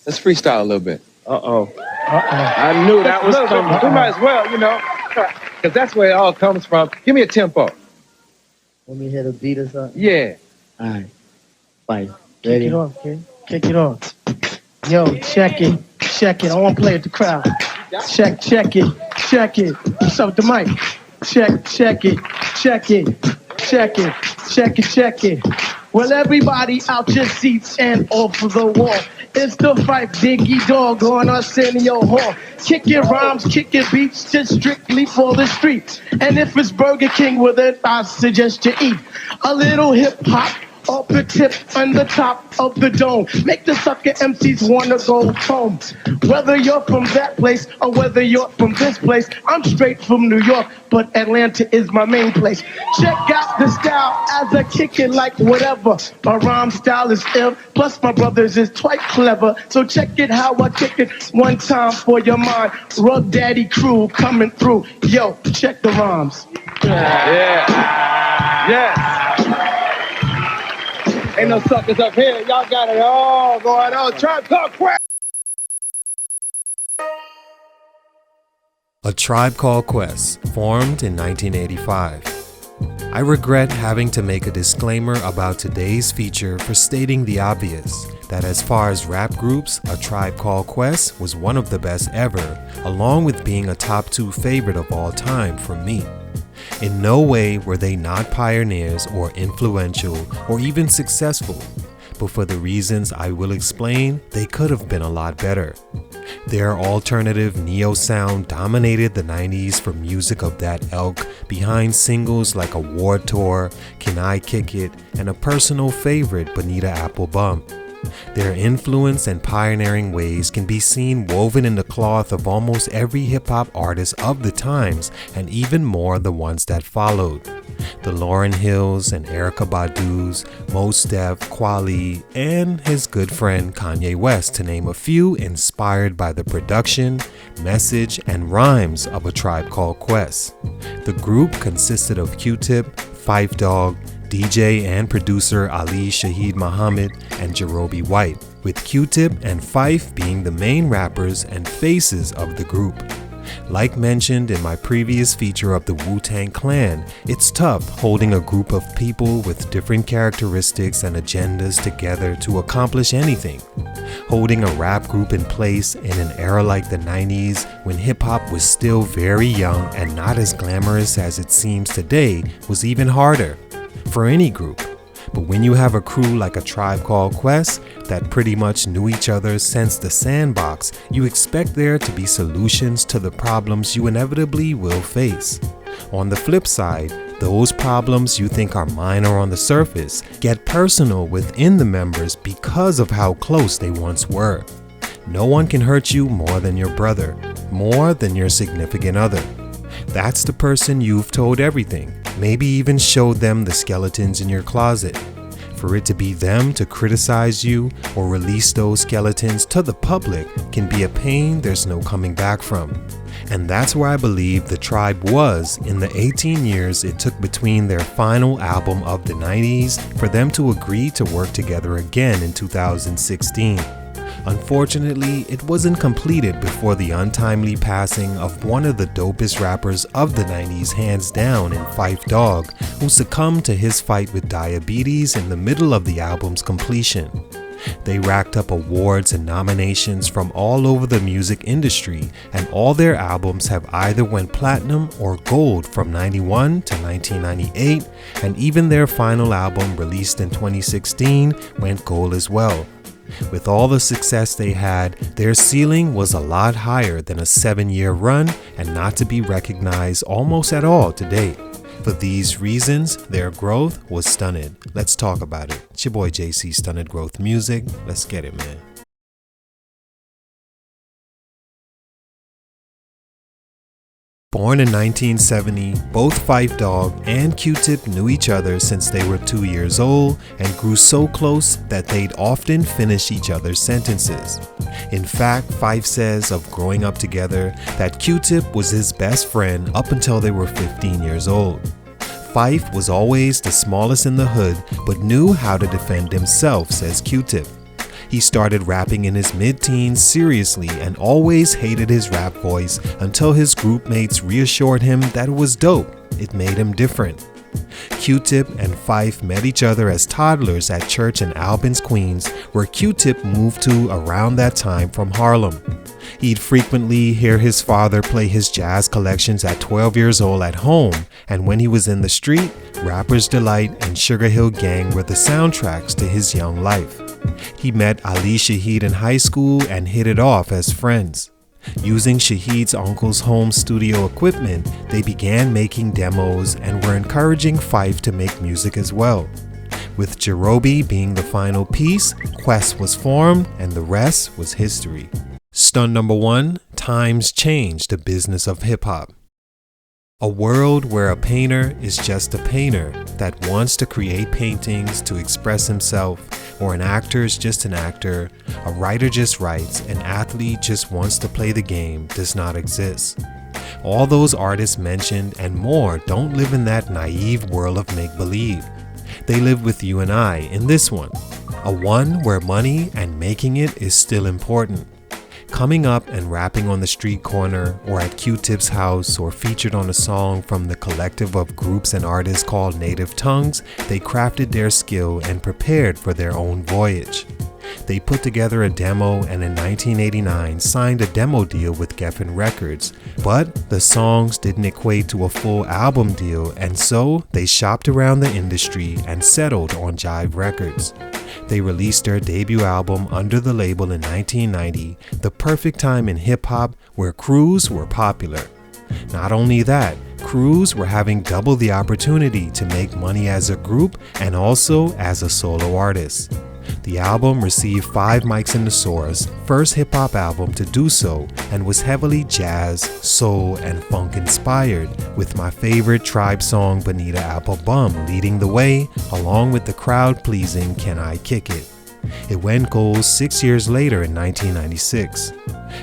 Let's freestyle a little bit. I knew that was coming. We might as well, because that's where it all comes from. Give me a tempo. Want me to hit a beat or something? Yeah. All right. Fife. Kick it off, kid. Kick it off. Yo, check it. I want to play with the crowd. Check it. What's up with the mic? Check it. Well, everybody out your seats and off of the wall. It's the Fife Diggy Dog on Arsenio Hall. Kicking rhymes, kicking beats, just strictly for the streets. And if it's Burger King with it, I suggest you eat a little hip hop. Up the tip on the top of the dome. Make the sucker MCs wanna go home. Whether you're from that place or whether you're from this place, I'm straight from New York, but Atlanta is my main place. Check out the style as I kick it like whatever. My rhyme style is ill, plus my brothers is quite clever. So check it how I kick it one time for your mind. Rug Daddy crew coming through. Yo, check the rhymes. Yeah. Ain't no suckers up here. Y'all got it all going on. Tribe Called Quest. A Tribe Called Quest, formed in 1985. I regret having to make a disclaimer about today's feature for stating the obvious, that as far as rap groups, A Tribe Called Quest was one of the best ever, along with being a top 2 favorite of all time for me. In no way were they not pioneers or influential or even successful, but for the reasons I will explain, they could have been a lot better. Their alternative neo-sound dominated the 90s for music of that ilk behind singles like Award Tour, Can I Kick It, and a personal favorite, Bonita Applebum. Their influence and pioneering ways can be seen woven in the cloth of almost every hip-hop artist of the times, and even more the ones that followed. The Lauryn Hills and Erykah Badu's, Mos Def, Kweli, and his good friend Kanye West, to name a few, inspired by the production, message, and rhymes of A Tribe Called Quest. The group consisted of Q-Tip, Fife Dog, DJ and producer Ali Shaheed Muhammad, and Jarobi White, with Q-Tip and Fife being the main rappers and faces of the group. Like mentioned in my previous feature of the Wu-Tang Clan, it's tough holding a group of people with different characteristics and agendas together to accomplish anything. Holding a rap group in place in an era like the 90s, when hip-hop was still very young and not as glamorous as it seems today, was even harder for any group. But when you have a crew like A Tribe Called Quest that pretty much knew each other since the sandbox, you expect there to be solutions to the problems you inevitably will face. On the flip side, those problems you think are minor on the surface get personal within the members because of how close they once were. No one can hurt you more than your brother, more than your significant other. That's the person you've told everything, maybe even showed them the skeletons in your closet. For it to be them to criticize you or release those skeletons to the public can be a pain there's no coming back from. And that's where I believe the Tribe was in the 18 years it took between their final album of the 90s for them to agree to work together again in 2016. Unfortunately, it wasn't completed before the untimely passing of one of the dopest rappers of the 90s hands down in Fife Dog, who succumbed to his fight with diabetes in the middle of the album's completion. They racked up awards and nominations from all over the music industry, and all their albums have either went platinum or gold from 91 to 1998, and even their final album released in 2016 went gold as well. With all the success they had, their ceiling was a lot higher than a 7-year run and not to be recognized almost at all to date. For these reasons, their growth was stunted. Let's talk about it. It's your boy JC, Stunted Growth Music. Let's get it, man. Born in 1970, both Fife Dog and Q-Tip knew each other since they were 2 years old and grew so close that they'd often finish each other's sentences. In fact, Fife says of growing up together that Q-Tip was his best friend up until they were 15 years old. Fife was always the smallest in the hood but knew how to defend himself, says Q-Tip. He started rapping in his mid-teens seriously and always hated his rap voice until his group mates reassured him that it was dope. It made him different. Q-Tip and Fife met each other as toddlers at church in Albans, Queens, where Q-Tip moved to around that time from Harlem. He'd frequently hear his father play his jazz collections at 12 years old at home, and when he was in the street, Rapper's Delight and Sugar Hill Gang were the soundtracks to his young life. He met Ali Shaheed in high school and hit it off as friends. Using Shaheed's uncle's home studio equipment, they began making demos and were encouraging Fife to make music as well. With Jarobi being the final piece, Quest was formed and the rest was history. Stunt number 1, Times Change the Business of Hip Hop. A world where a painter is just a painter that wants to create paintings to express himself, or an actor is just an actor, a writer just writes, an athlete just wants to play the game does not exist. All those artists mentioned and more don't live in that naive world of make-believe. They live with you and I in this one, a one where money and making it is still important. Coming up and rapping on the street corner or at Q-Tip's house or featured on a song from the collective of groups and artists called Native Tongues, they crafted their skill and prepared for their own voyage. They put together a demo and in 1989 signed a demo deal with Geffen Records, but the songs didn't equate to a full album deal, and so they shopped around the industry and settled on Jive Records. They released their debut album under the label in 1990, the perfect time in hip-hop where crews were popular. Not only that, crews were having double the opportunity to make money as a group and also as a solo artist. The album received 5 Mics in the Source, first hip-hop album to do so, and was heavily jazz, soul, and funk inspired, with my favorite Tribe song Bonita Applebum leading the way, along with the crowd-pleasing Can I Kick It? It went gold 6 years later in 1996.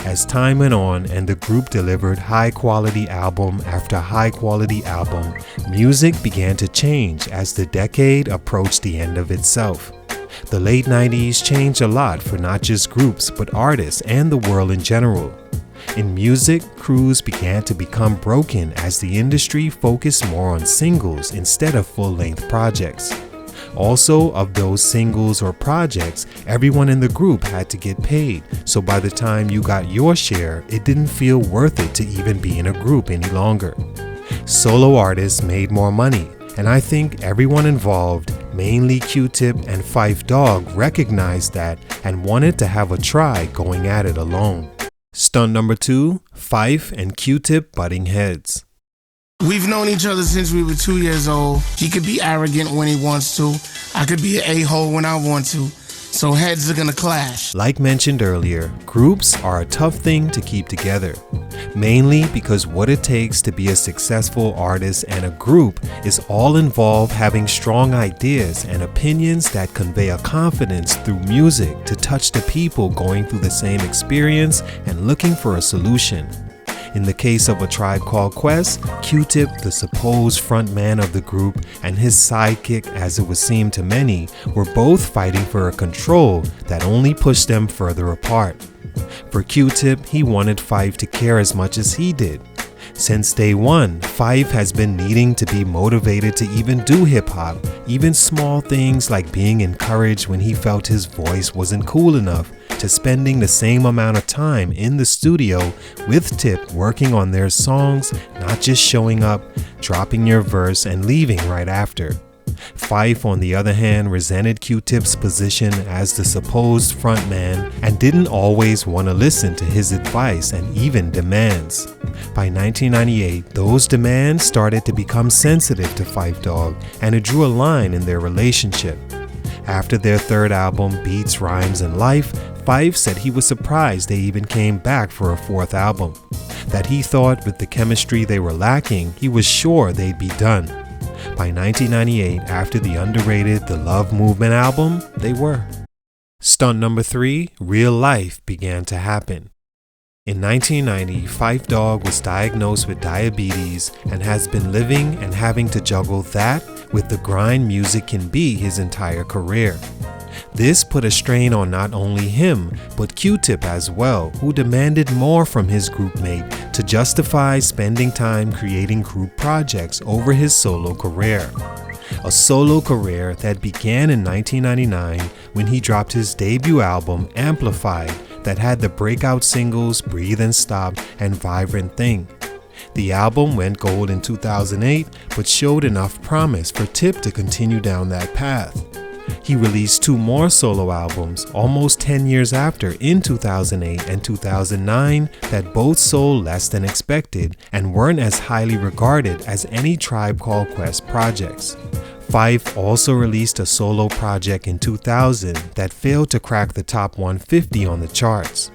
As time went on and the group delivered high-quality album after high-quality album, music began to change as the decade approached the end of itself. The late 90s changed a lot for not just groups but artists and the world in general. In music, crews began to become broken as the industry focused more on singles instead of full-length projects. Also, of those singles or projects, everyone in the group had to get paid, so by the time you got your share, it didn't feel worth it to even be in a group any longer. Solo artists made more money, and I think everyone involved, mainly Q-Tip and Fife Dog, recognized that and wanted to have a try going at it alone. Stunt number 2, Fife and Q-Tip butting heads. We've known each other since we were 2 years old. He could be arrogant when he wants to. I could be an a-hole when I want to. So heads are gonna clash. Like mentioned earlier, groups are a tough thing to keep together. Mainly because what it takes to be a successful artist and a group is all involved having strong ideas and opinions that convey a confidence through music to touch the people going through the same experience and looking for a solution. In the case of A Tribe Called Quest, Q-Tip, the supposed frontman of the group, and his sidekick, as it would seem to many, were both fighting for a control that only pushed them further apart. For Q-Tip, he wanted Fife to care as much as he did. Since day one, Fife has been needing to be motivated to even do hip-hop, even small things like being encouraged when he felt his voice wasn't cool enough, to spending the same amount of time in the studio with Tip working on their songs, not just showing up, dropping your verse, and leaving right after. Fife, on the other hand, resented Q-Tip's position as the supposed frontman and didn't always want to listen to his advice and even demands. By 1998, those demands started to become sensitive to Fife Dog, and it drew a line in their relationship. After their third album, Beats, Rhymes, and Life, Fife said he was surprised they even came back for a fourth album. That he thought with the chemistry they were lacking, he was sure they'd be done. By 1998, after the underrated The Love Movement album, they were. Stunt number 3, Real Life began to happen. In 1990, Fife Dog was diagnosed with diabetes and has been living and having to juggle that with the grind music can be his entire career. This put a strain on not only him, but Q-Tip as well, who demanded more from his groupmate to justify spending time creating group projects over his solo career. A solo career that began in 1999 when he dropped his debut album, Amplified, that had the breakout singles Breathe and Stop and Vibrant Thing. The album went gold in 2008, but showed enough promise for Tip to continue down that path. He released 2 more solo albums almost 10 years after in 2008 and 2009 that both sold less than expected and weren't as highly regarded as any Tribe Called Quest projects. Fife also released a solo project in 2000 that failed to crack the top 150 on the charts.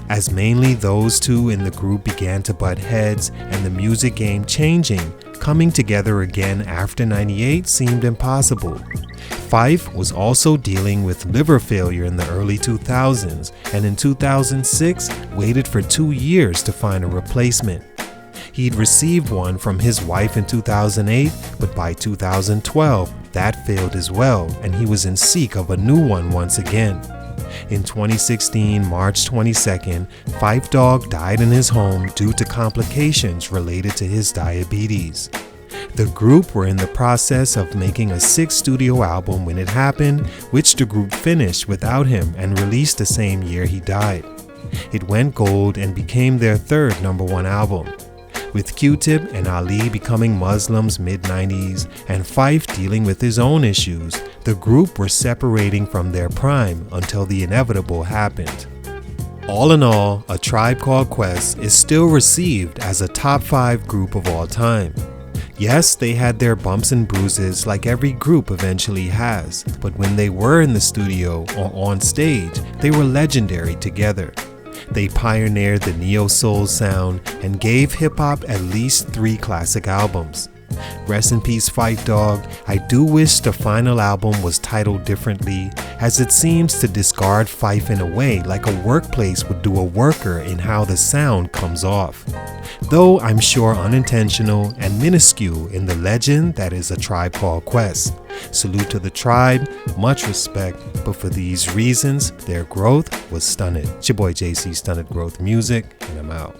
As mainly those two in the group began to butt heads and the music game changing, coming together again after '98 seemed impossible. Fife was also dealing with liver failure in the early 2000s, and in 2006 waited for 2 years to find a replacement. He'd received one from his wife in 2008, but by 2012 that failed as well, and he was in seek of a new one once again. In 2016, March 22nd, Fife Dog died in his home due to complications related to his diabetes. The group were in the process of making a 6th studio album when it happened, which the group finished without him and released the same year he died. It went gold and became their 3rd #1 album. With Q-Tip and Ali becoming Muslims mid-90s and Fife dealing with his own issues, the group were separating from their prime until the inevitable happened. All in all, A Tribe Called Quest is still received as a top 5 group of all time. Yes, they had their bumps and bruises like every group eventually has, but when they were in the studio or on stage, they were legendary together. They pioneered the neo-soul sound and gave hip-hop at least 3 classic albums. Rest in peace, Fife Dog. I do wish the final album was titled differently, as it seems to discard Fife in a way like a workplace would do a worker in how the sound comes off. Though I'm sure unintentional and minuscule in the legend that is A Tribe Called Quest. Salute to the tribe, much respect, but for these reasons, their growth was stunted. It's your boy JC, Stunted Growth Music, and I'm out.